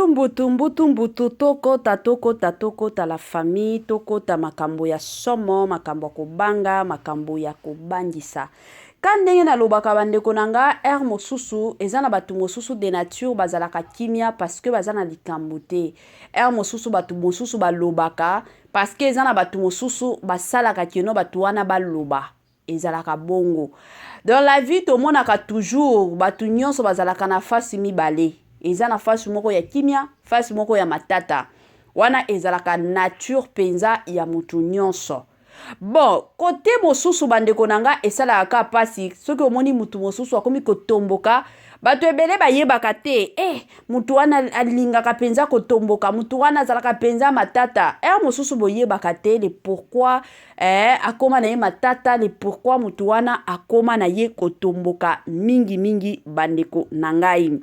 mbutu toko ta la famille toko ta makambo ya somo makambo ya kobanga makambo ya kobangisa kandenge na lobaka bandeko nanga air mosusu eza na batu mosusu de nature bazalaka kimia parce que bazana likambo te air mosusu batu mosusu balobaka parce que eza na batu mosusu basalaka kino batu wana baloba ezalaka bongo dans la vie tomonaka toujours batu nyonso bazalaka na fasi mibale eza na fasi moko ya kimia fasi moko ya matata wana ezalaka nature penza ya mutu nyonso. Bon, côté mosusu bandeko nanga esalaka pasi soki omoni mutu mosusu akomi kotomboka bato ebele bayebaka te mutu wana alingaka penza kotomboka mutu wana azalaka penza matata mosusu boyebaka te le pourquoi akoma na ye matata le pourquoi mutu wana akoma na ye kotomboka mingi bandeko nangai.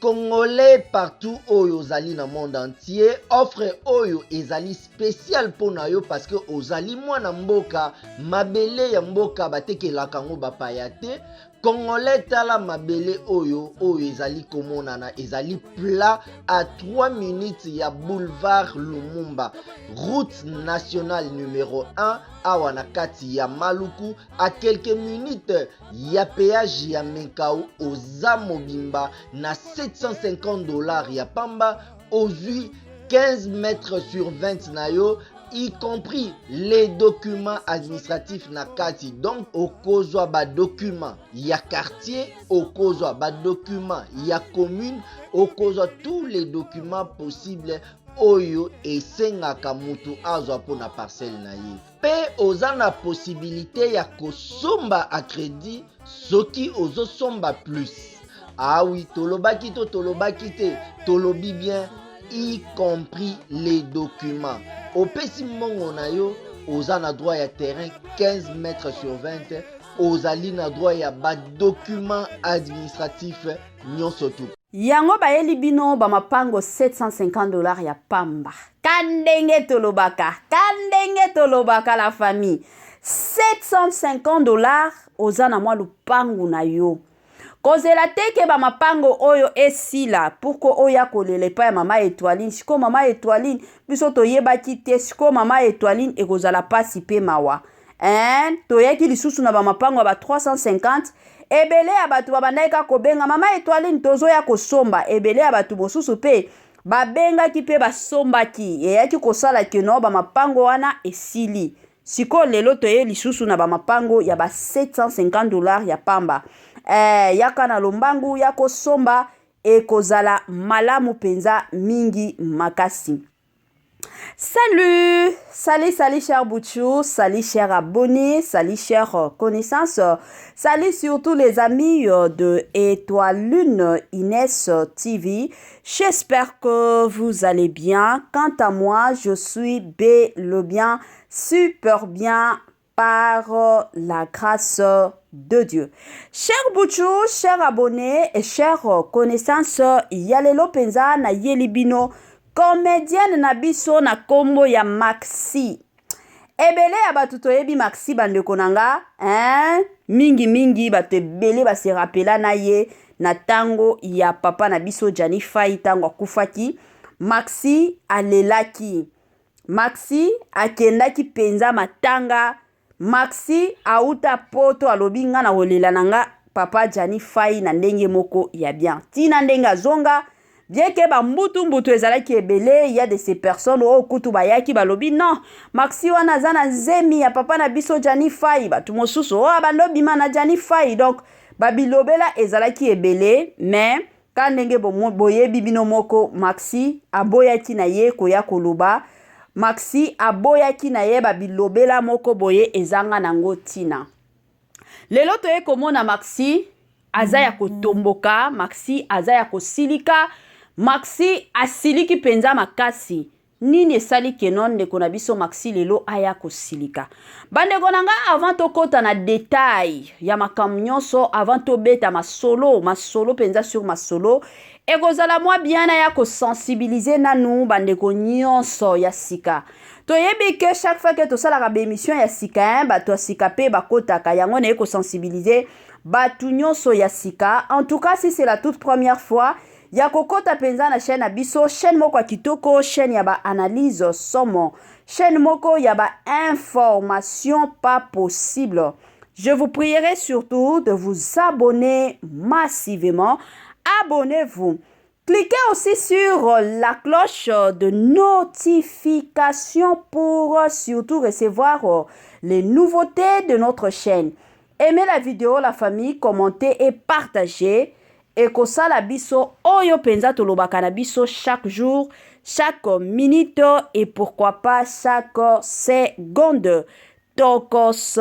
Congolais partout oyo ozali na monde entier offre oyo ezali spécial pona yo parce que ozali mwana mboka mabele ya mboka batekelaka ngo bapaya te. Congolais tala mabele oyo ezali komonana ezali plat à 3 minutes ya boulevard Lumumba route nationale numéro 1 awa na kati ya Maluku à quelques minutes ya péage ya Menkau oza mobimba na $750 ya pamba ozui 15 mètres sur 20 na yo y compris les documents administratifs na kati. Donc okozwa ba documents ya quartier, okozwa ba documents ya commune, okozwa tous les documents possibles oyo esengaka mutu azwa pona parcelle na ye. Pe oza na possibilité ya kosomba a crédit soki ozosomba plus. Ah oui, tolobaki te, tolobi bien y compris les documents. Opesi mongo na yo oza na droit ya terrain 15 mètres sur 20 ozali na droit ya ba document administratif nyonso tu. Yango bayeli bino ba mapango $750 ya pamba. Kandenge tolobaka la famille. $750 oza na mwa lupangu na yo. Kozela teke ba mapango oyo esila pourko oya kolele pa ya mama Étoiline siko mama Étoiline biso toyebaki te siko mama Étoiline ekozala pasi pe mawa toyeki lisusu na ba mapango ba 350 ebele ya batu babandaka kobenga mama Étoiline tozoya kosomba ebele ya batu mosusu pe babengaki pe basombaki eyaki kosala keno ba mapango wana esili siko lelo toye lisusu na ba mapango ya ba $750 ya pamba yaka na lombangu yako somba ekozala malamu penza mingi makasi. Salut cher Bouchou, salut cher abonnés, salut cher connaissances, salut surtout les amis de Étoile Lune Inès TV. J'espère que vous allez bien. Quant à moi, je suis bien, super bien par la grâce de Dieu. Cher Bouchou, cher abonnés et chers connaissances, yalelo penza na yelibino comédienne na biso na kombo ya Maxi. Ebele ya batu toyebi Maxi bandeko nanga, mingi batu ebele ba se rappela na ye na tango ya papa na biso Jani Fai tango akufaki. Maxi alelaki. Maxi akendaki penza matanga. Maxi auta poto alobi nga na holela nanga papa Jani Fai na ndenge moko ya bien. Tina ndenga zonga bien que ba mbutu ezalaki ebele il y a de ces personnes au kutu bayaki balobi non Maxi wana zana zemi ya papa na biso Jani Fai batu mosusu bando bima na Jani Fai donc babilobela ezalaki ebele mais ka ndenge boyebi bino moko Maxi aboyaki na ye koya koloba Maxi aboyaki na ye babilobela moko boye ezanga nango tina. Lelo toye komona Maxi azaya kotomboka, Maxi azaya kosilika, Maxi asiliki penza makasi. Nini esali kenon de kona biso Maxi lelo aya kosilika. Bande konanga avant to kota na détail ya makambo nyonso avant to beta masolo penza sur masolo. Ekozala mwa biana ya ko sensibiliser nanu bandeko nyonso ya sika. Toyebi que chaque fois que to sala ka émission ya sika bato sika pe bakotaka yango na ko sensibiliser batu nyonso ya sika. En tout cas si c'est la toute première fois ya kokota penza na chaîne na biso, chaîne moko ya kitoko, chaîne ya ba analyse somo, chaîne moko ya ba information pas possible. Je vous prierai surtout de vous abonner massivement. Abonnez-vous. Cliquez aussi sur la cloche de notification pour surtout recevoir les nouveautés de notre chaîne. Aimez la vidéo, la famille, commentez et partagez. Et kosala biso oyo penza tolobaka na biso chaque jour, chaque minute et pourquoi pas chaque seconde. Tokos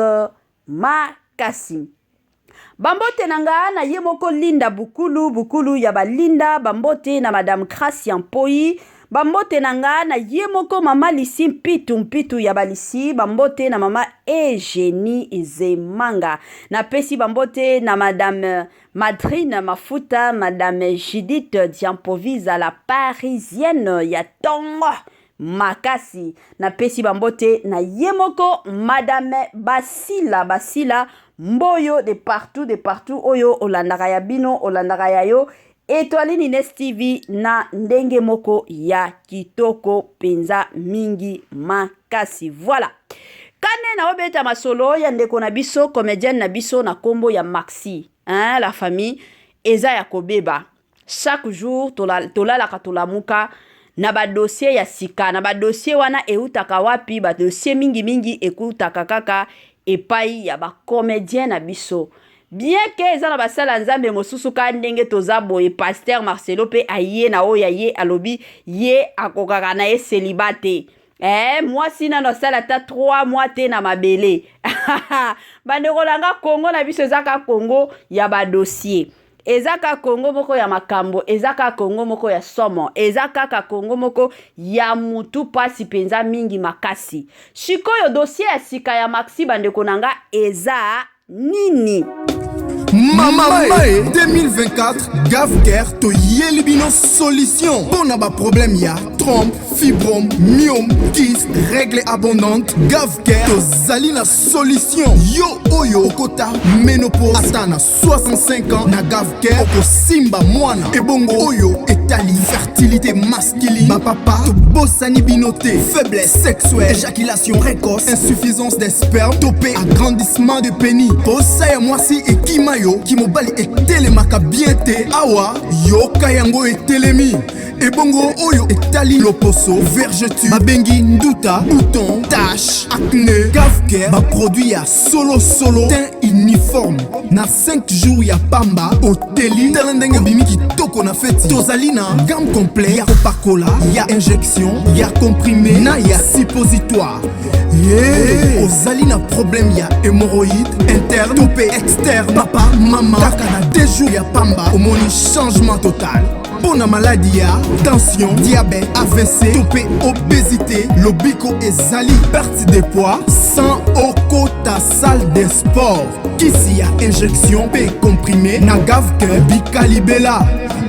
makasi. Bambote nanga na ye moko Linda Bukulu ya balinda, bambote na Madame Gracia Mpoi, bambote nanga na ye moko Mama Lisi mpitu ya balisi, bambote na Mama Eugenie Zemanga, na pesi bambote na Madame Madrine Mafuta, Madame Judith Diampoviza la parisienne ya tongo makasi, na pesi bambote na ye moko Madame Basila Mboyo de partout oyo olandaka ya bino, olandaka ya yo Étoile Ines TV na ndenge moko ya kitoko penza mingi makasi. Voilà. Kane na obeta masolo ya ndeko na biso, comédienne na biso na kombo ya Maxi. Hein, la famille eza ya kobeba. Chaque jour tolalaka tolamuka na ba dossier ya sika, na ba dossier wana eutaka wapi, ba dossier mingi ekutaka kaka epai ya ba comédien na biso. Bien que eza na basala nzambe mosusu ka ndenge tozabo e pasteur Marcelo pe aye na oya ye alobi ye akokaka na ye célibate. Moi sina no sala ta 3 mois te na mabele. Bandeko langa Congo na biso ezaka Congo ya ba dossier. Ezaka Congo moko ya makambo, ezaka Congo moko ya somo, ezaka Congo moko ya mutu pasi penza mingi makasi. Shikoyo dossier ya sika ya Maxi bandeko nanga eza nini? Mama Mae 2024 Gavker to Yelibino solution. Pour n'a pas problème ya trompe, fibrome, myome, kyste, règles abondantes. Gavker to Zalina solution. Yo oyo kota ménopause atana 65 ans na Gavker oko simba mwana. Ebongo oyo etali fertilité masculine. Ma papa to bossani binoté, faiblesse sexuelle, éjaculation précoce, insuffisance des spermes, topé agrandissement de pénis. Bossa ya mwasi et kimayo Kimobali etelemaka bien te awa yoka yango etelemi ebongo oyo etali loposo vergeture babengi nduta bouton tache acné Gavker ba produit ya solo teint uniforme na 5 jours ya pamba oteli talendenge bimi kitoko na feti tozali na gamme complet ya kopakola ya injection ya comprimé na ya suppositoire. Ozali na problème ya hémorroïde interne topé externe papa mama kaka na 2 jours ya pamba omoni changement total. Pour la maladie ya tension, diabète, AVC, topé, obésité, lobiko ezali perte de poids sans okota salle de sport. Kisi ya injection pe comprimé na Gavker bikalibela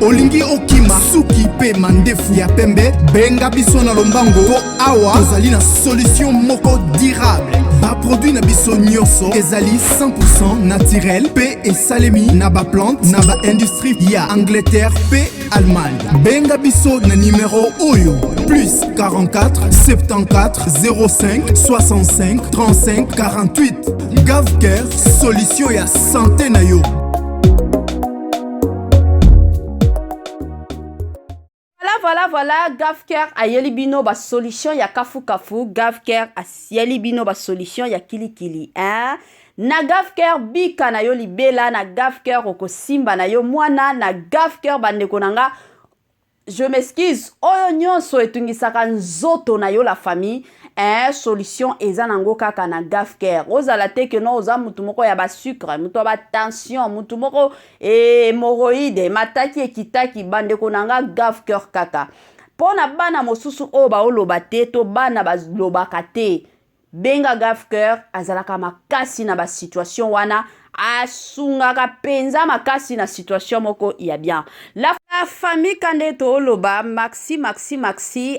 olingi okima suki pe mandefu ya pembe benga biso na lombango po awa tozali na solution moko durable. Ba produit na biso nyonso ezali 100% naturel pe esalemi na ba plante na ba industrie ya Angleterre pe Allemagne. Benga biso na numéro oyo plus 44 74 05 65 35 48. Gavker solution ya santé na yo. Voilà, Gavker a yelibino ba solution ya kafu. Gavker a yelibino ba solution ya kili. Na Gavker bika na yo libela, na Gavker oko simba na yo mwana, na Gavker bandeko nanga. Je m'excuse, oyo nyonso etungisaka nzoto na yo la famille. Solution eza nango kaka na Gavker. Ozala te ke no oza mutu moko ya ba sucre, mutu ba tension, mutu moko hémorroïde, mataki ekitaki bandeko nanga Gavker kaka. Pona bana mosusu o ba oloba te to bana ba lobaka te. Benga Gavker azalaka makasi na ba situation wana. Asungaka penza makasi na situation moko ya bien. La famille kandeto oloba Maxi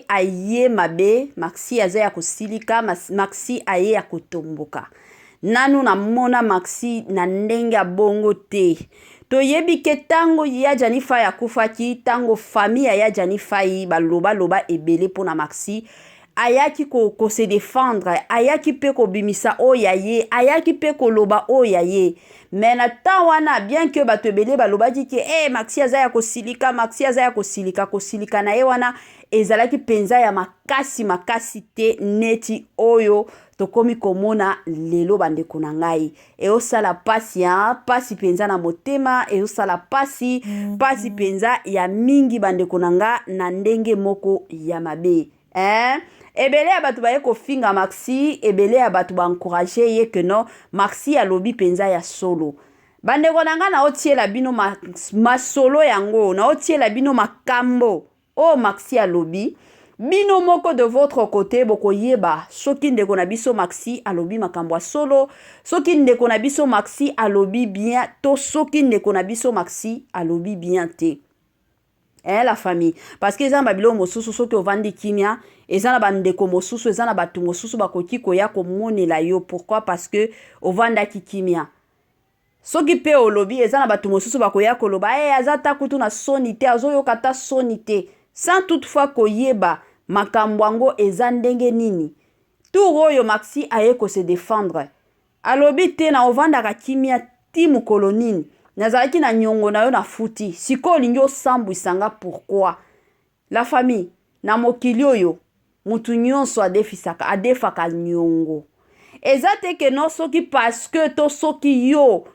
aye mabe, Maxi aza ya kosilika, Maxi aye ya kotomboka. Nanu na mona Maxi na ndenge bongo te. toyebi ke tango ya Jani Fay akufaki tango famille ya Jani Fay loba ebele pona Maxi ayaki ko se défendre ayaki pe ko bimisa oyaye ayaki pe ko loba oyaye mais na tawana bien que bato ebele baloba dit que Maxi azaya ko silika Maxi azaya ko silika na ye wana ezalaki penza ya makasi te neti oyo tokomi komona lelo bandeko na ngai eosala pasi ya pasi penza na motema eosala pasi penza ya mingi bandeko na nga na ndenge moko ya mabe ebele ya bato baye kofinga Maxi ebele ya bato encourager ye que non Maxi alobi penza ya solo bandeko na nga na otiela bino masolo yango na otiela bino makambo Maxi alobi bino moko de votre côté boko yeba soki ndeko na biso Maxi alobi makambo solo soki ndeko na biso Maxi alobi bien to soki ndeko na biso Maxi alobi bien te la famille parce que ezana babilo mosusu soki ovandi kimia ezana bandeko mosusu ezana batu mosusu bakoki koya komonela yo pourquoi parce que ovandaki kimia soki pe olobi ezana batu mosusu bakoya koloba azata kutu na sonite azoyoka ta sonite sans toutefois koyeba makambo yango eza ndenge nini tour oyo Maxi aye ko se défendre alobi te na ovandaka kimia ti mokolo nini nazalaki na nyongo na yo na futi siko olingi osambwisanga pourquoi la famille na mokili oyo mutu nyonso adefaka nyongo eza te ke no soki parce que to soki yo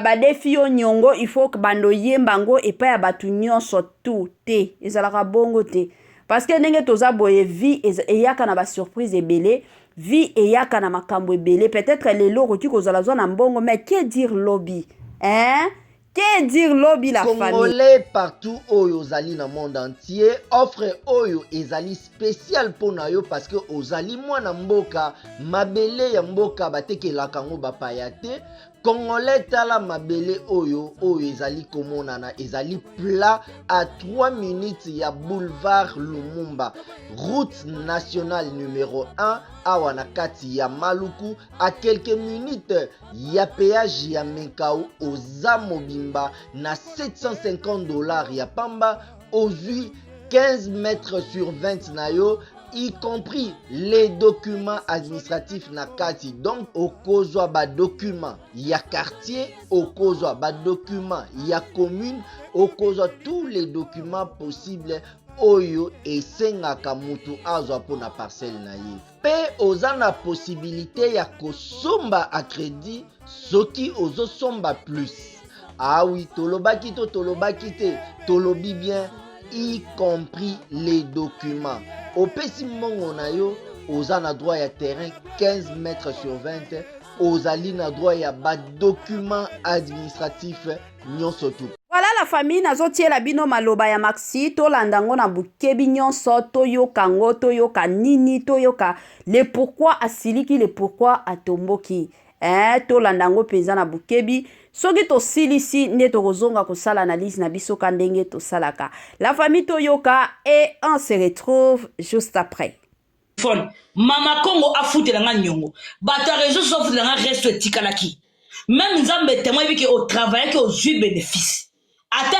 badefi yo nyongo il faut bando yembango epai ya batu nyonso tu te ezalaka bongo te parce que ndenge toza boye vie eyaka na ba surprise ebele vie eyaka na makambo ebele peut-être lelo koki kozala zo na mbongo mais que dire lobby que dire lobby la famille Congolais partout oyo ozali na monde entier offre oyo ezali spécial pona yo parce que ozali mwana mboka mabele ya mboka batekelaka ngo bapaya te Congolais tala mabele oyo ezali komonana ezali plat à 3 minutes ya boulevard Lumumba route nationale numéro 1 awa na kati ya Maluku à quelques minutes ya péage ya Menkau oza mobimba na $750 ya pamba ozui 15 mètres sur 20 na yo y compris les documents administratifs na kati donc okozwa ba documents ya quartier okozwa ba documents ya commune okozwa tous les documents possibles oyo esengaka mutu azwa pona parcelle na ye pe oza na possibilité ya kosomba a crédit soki ozosomba plus oui tolobaki te tolobi bien y compris les documents opesi mbongo na yo oza na droit ya terrain 15 mètres sur 20 ozali na droit ya ba document administratif nyonso tu voilà la famille nazotiela bino maloba ya Maxi tolandango na bukebi nyonso toyoka ngo toyoka nini toyoka le pourquoi asiliki le pourquoi atomboki tolandango penza na bukebi soki tosilisi nde tokozonga kosala analyse na biso ka ndenge tosalaka la famille toyoka et on se retrouve juste après Mama Congo a foutu la nyongo bata réseau sauf la reste etikalaki même nzambe témoin que au travail que aux bénéfice ata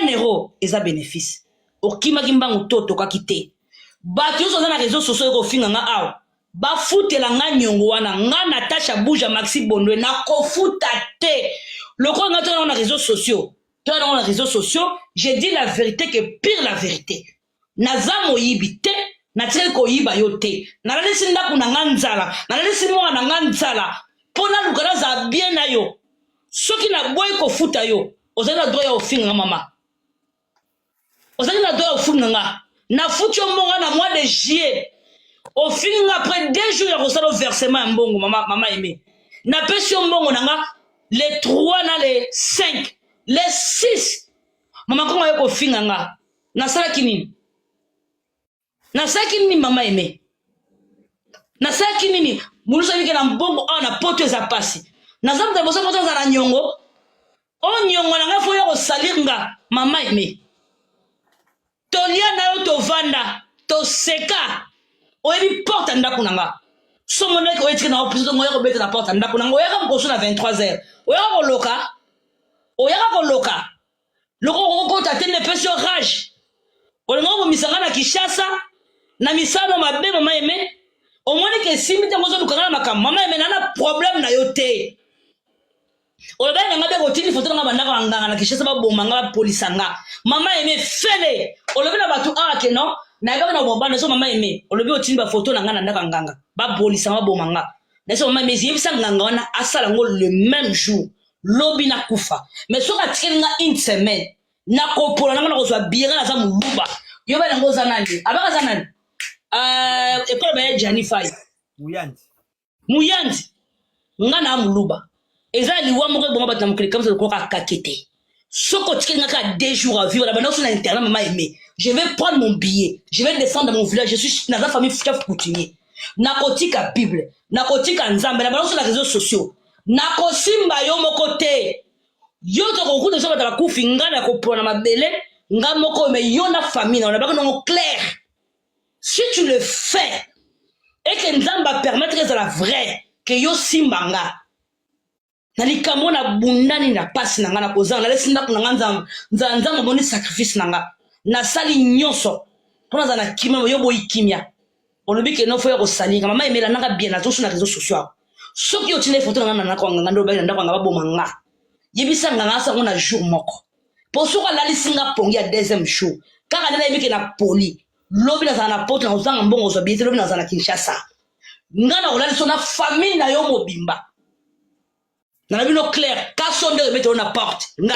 1 euro eza bénéfice okima kimbango toto ka kité batu zo na réseaux sociaux ko finga nga aw ba foutu la nyongo wana nga Natasha Bouja Maxi Bondwe na ko futa te loko nga to na réseaux sociaux to na réseaux sociaux j'ai dit la vérité que pire la vérité nazamo yibite na tirel ko yiba yote na lalisi ndaku na nganzala na lalisi mwa na nganzala pona lukala za bien na yo soki na boy ko futa yo ozali na droit ya ofinga mama ozali na droit ya ofinga nga na futi mbongo na mois de juillet ofinga après 2 jours ya kosala versement mbongo mama aimé na pesi mbongo na nga les 3 na les 5 les 6 mama kongo ya kofinga nga na sala kinini na saki nini mama aimé na saki nini mulusa bike na mbongo na poto eza pasi na zamu da bosa poto za na nyongo o nyongo na nga fo ya ko salinga mama aimé tolia na yo to vanda to seka o ebi porte ndako nanga somo nek o etika na opposition ngo ya ko beta na porte ndako nanga o ya ko na 23h o ya ko loka oyaka koloka loko okota te ne pesio rage olinga bomisanga na Kinshasa na misano mabe mama eme omoni ke simbi te ngozo lukanga na makambo mama eme nana problème na yo te oloba nga ngabe kotini foto nga bandaka nganga na Kinshasa ba bomanga polisanga mama eme fele olobi na batu ke no na ga na bomba so mama eme olobi otini ba foto na nga na ndaka nganga ba polisanga ba bomanga na so mama eme yebisa nganga wana asala ngo le même jour lobi na kufa mais so ka tikenga une semaine na kopola na ko zwa biera na za muluba yo ba ngo za nani abaka za nani ekolo ba Jani Fai Muyandi nga na muluba eza liwa moko bonga bata mukili comme ça ko ka kakete soko tikenga ka 2 jours à vivre là-bas sur l'internet mama aimé je vais prendre mon billet je vais descendre dans mon village je suis dans la famille chef coutumier nakotika bible nakotika nzambe là-bas sur les réseaux sociaux nakosimba yo moko te yo to ko kuta so bata kufi ngana ko pona mabele nga moko me yo na famille on a pas non clair si tu le fais et que nzamba permettre que c'est la vraie que yo simbanga na likamona bundani na pasi nanga na kozanga na lesinda kunanga nzamba moni sacrifice nanga na sali nyonso pona za na kimia yo boyi kimia olobi ke no fo yo ko sali mama emela nanga bien na zo sur les réseaux sociaux soki otine photo nanga na ko nganga ndo ba ndako ngaba bomanga yebisa nganga sa ngona jour moko po soka la lisinga pongi ya deuxième jour kaka nana yebike na poli lobi na na porte na ozanga mbongo zo biete lobi na na Kinshasa ngana olali so na famille na yo mobimba na bino clair ka sonde mettre na porte nga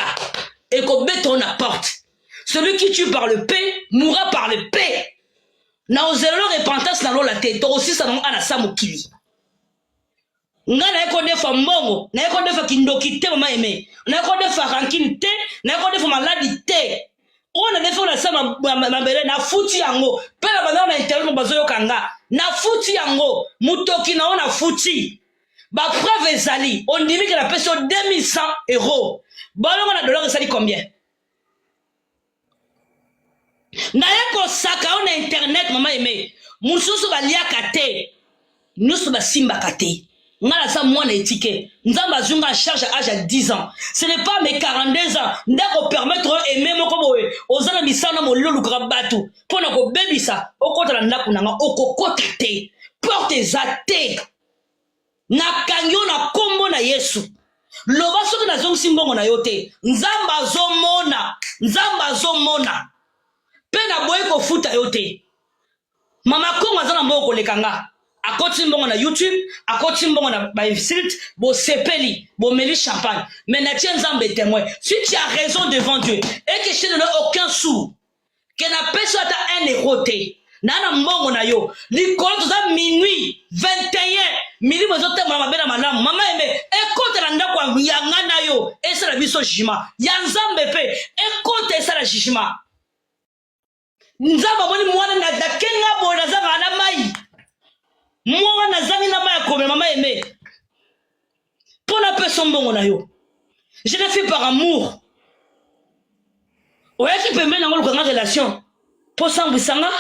et ko mettre na porte celui qui tue par le paix mourra par le paix na ozelo repentance na lo la tête to aussi ça na sa mokili nga na eko defa mbongo na eko defa kindoki te mama eme na eko defa rankine te na eko defa maladi te on a defa na sa mabele na futi yango pe na bana na internet bazo yokanga na futi yango mutoki na ona futi ba preuve ezali on dit que la personne 2100 €. Balongo na dollar ezali combien? Na eko saka on internet mama eme mususu baliaka te nusu basimba kate ngala sa mwana étiquette nzamba zunga charge à âge à 10 ans ce n'est pas mes 42 ans ndako permettre aimer moko boye ozana misana mololo krabatu pona ko bebisa okota na ndako nanga okokota te porte zate na kanyo na kombo na Yesu loba soki na zongi simbongo na yote nzamba zomona pe na boye ko futa yote mama kongo azana mboko lekanga akoti mbongo na YouTube akoti mbongo na Bible bo sepeli bo meli champagne mais na tien nzambe témoin si tu as raison devant Dieu et que je ne donne aucun sou que na peso ata 1 € te na mbongo na yo likolo za minuit 21 mili mozo te mama bena malamu mama eme ekote na ndako ya ngana yo esa la biso jima ya nzambe pe ekote esa la jima nzamba boni mwana na dakenga bona za na mai mwana zangi na mai comme mama eme pour la personne mbongo na yo je l'ai fait par amour oya ki pembe na ngolo kanga relation pour sambusanga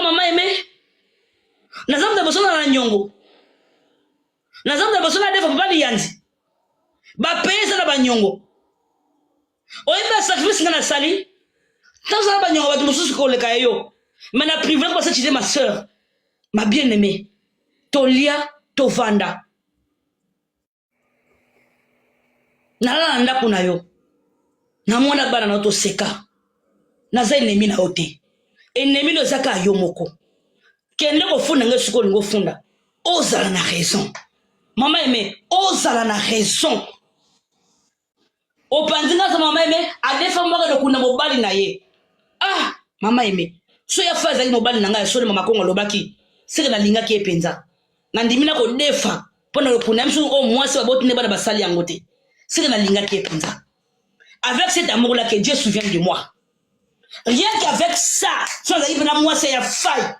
mama eme nazamda bosona na nyongo nazamda bosona defa bali yanzi ba pesa na banyongo oyeba sacrifice ngana sali tanza na banyongo batu mususu ko leka yo mais na privilège parce que tu es ma sœur ma bien-aimée tolia tovanda nalala ndako na yo na mwana bana na to seka naza ennemi na yo te ennemi no zaka yo moko kende ko funda ngesuko lingo funda ozala na raison mama eme ozala na raison opanzinga sa mama eme adefa mboka do kuna mobali na ye mama eme so ya faza ni mobali na nga so mama kongo lobaki seke na linga ki epenza na ndimina ko defa pona lo kuna msu o mwasi baboti ne bana basali yango te seke na linga ki epenza avec cet amour là que Dieu se souvient de moi rien qu'avec ça so za ibna mwasi ya faille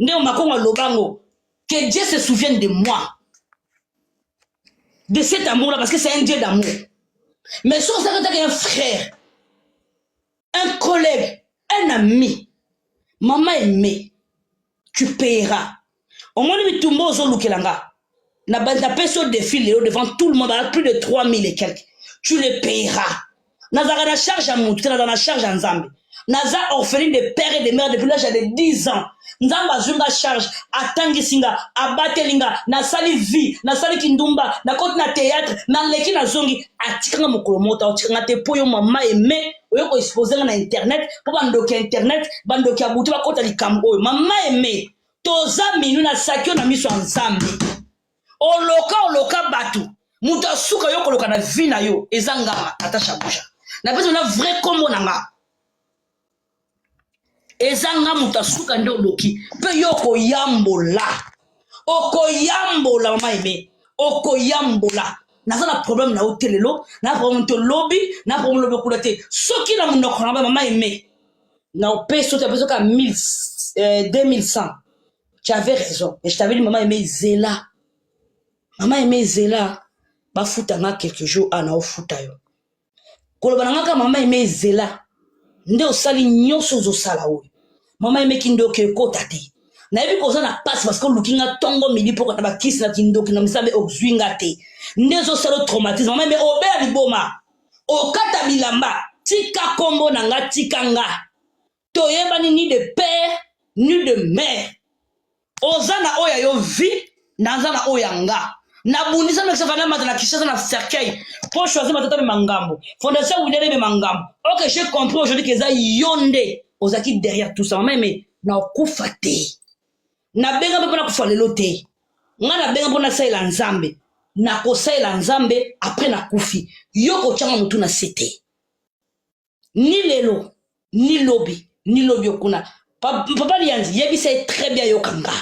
ndeo makongo lobango que Dieu se souvienne de moi de cet amour là parce que c'est un Dieu d'amour mais si on s'arrête avec un frère un collègue un ami maman aimée tu paieras au moins mi tumbo zo lukelanga n'a pas sur défilé devant tout le monde, plus de 3000 et quelques. Tu le payeras. Nazara na charge à Moutou, Nazara na charge à Nzambe. Naza orpheline de père et de mère depuis l'âge de 10 ans. Nzamba zunga charge, atangi singa, abatelinga, na sali vie, na sali kindumba, na kote na théâtre, na leki na zongi, atikanga mokolo mota, atikanga te po yo mama aimé, oyo ko exposer na internet, po bandoki internet, bandoki abuti ba kota likambo, mama aimé, toza minu na sakyo na miso Nzambe. Oloka batu, muta suka yo koloka na vie na yo, ezanga atasha boucha. Na besoin na vrai combo nanga. Ezanga mutasuka ndo loki pe yoko yambola mama eme oko yambola naza na problème na hotelelo na problème to lobby na problème lobe kulate soki na munoko na mama eme na opeso te peso ka 2100 tu avais raison mais je t'avais dit mama eme zela ba futa nga quelques jours ana ofuta yo koloba nga mama eme zela nde osali nyonso ozosala oyo mama eme kindoki ekota te nayebi koza na pasi parce que olukinga ntongo midi mpo kata bakisi na kindoki na misambe ozwinga te nde ezosala traumatisme mama eme obeya liboma okata bilamba tika kombo na nga tika nga toyebani ni de père ni de mère oza na oyo yo vi naza na oyo nga nabundisa mekisa vana mata na kishasa na cercueil pour choisir matata me mangambo fondation William me mangambo. Ok, j'ai compris aujourd'hui que ça yonde ozaki derrière tout ça mais na okufa te na benga mpe na kufa lelo te nga na benga mpona saela Nzambe na kosaela Nzambe après na kufi yo kotyanga mutu na sete ni lelo ni lobi okuna papa lianzi yebisa très bien yo kanga.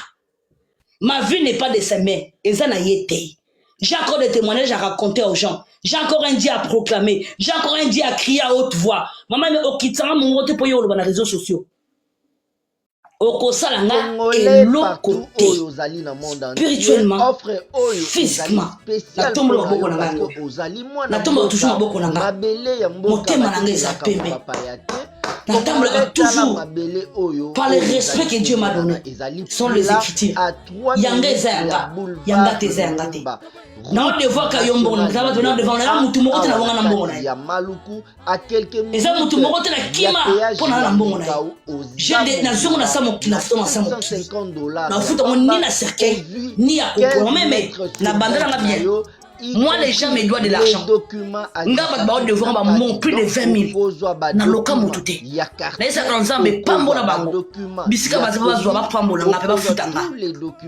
Ma vie n'est pas de ses mains. Et ça n'a été. J'ai encore des témoignages à raconter aux gens. J'ai encore un Dieu à proclamer. J'ai encore un Dieu à crier à haute voix. Maman, mais au kitanga mon rote pour yo les réseaux sociaux. Au kosalanga et l'autre côté. Spirituellement, physiquement, la tombe le boko nanga. La tombe toujours boko nanga. Motema nanga eza pembe. N'attends toujours par le respect que Dieu m'a donné. Sont les écritures. Yanga zanga, yanga te zanga te. Non de voir que yombo na zaba dona devant la mutu moko te na wanga na mbongo na. Eza mutu moko te na kima pona na mbongo na. J'ai des nations na samo na futo na samo. Na futo mo ni na cercueil ni ya kokona même na bandana na bien. Moi, les gens me doivent de l'argent. Nga ba devoir ba mon plus de 20 000. Na loka motute. Na isa kanza me pambo na bango. Bisika ba zwa ba pambo na pe ba futanga.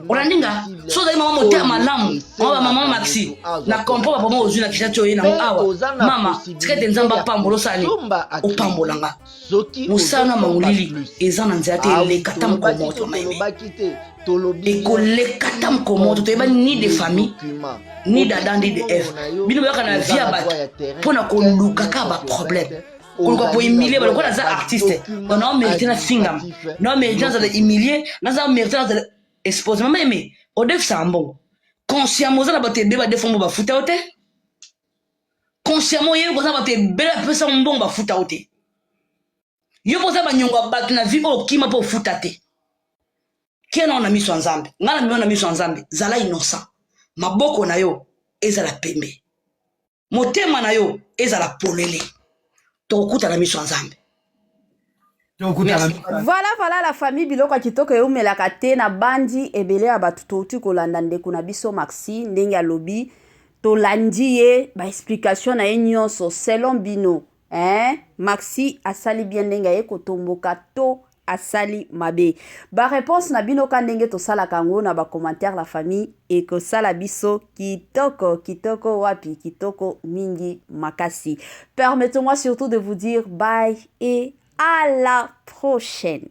Olandinga, so za mama mote malamu. Mama mama Maxi. Na kompo ba mama ozuna kisha choye na awa. Mama, tikete nzamba pambo lo sali. O pambo langa. Musana maulili ezana nzate le katam ko moto meme. Ekoleka tam ko moto to ni de famille. Ni d'Adam ni de Ève. Bino baka na via bat pona ko luka ka ba problème. Ko ko humilier ba ko na za artiste. On a mérité na fingam. Non mérité na humilier, na za mérité na expose mais au def ça bon. Consciemment za ba te be ba defombo ba futa ote. Consciemment yé ko za ba te be la pesa mbongo ba futa ote. Yo ko za ba nyonga ba na vie o kima po futa te. Kena on a mis sur Nzambe. Ngala mi on a mis sur Nzambe. Zala innocent. Maboko na yo ezala pembe motema na yo ezala polele tokuta na miso Nzambe. Voilà la famille biloko kitoko eumelaka te na bandi ebele ya batu touti kolanda ndeko na biso Maxi ndenge alobi tolandi ye ba explication na ye nyonso selon bino Maxi asali bien ndenge ye kotomboka to asali mabe. Ba réponse na bino kandenge to sala kango na ba commentaire la famille et que sala biso kitoko wapi kitoko mingi makasi. Permettez-moi surtout de vous dire bye et à la prochaine.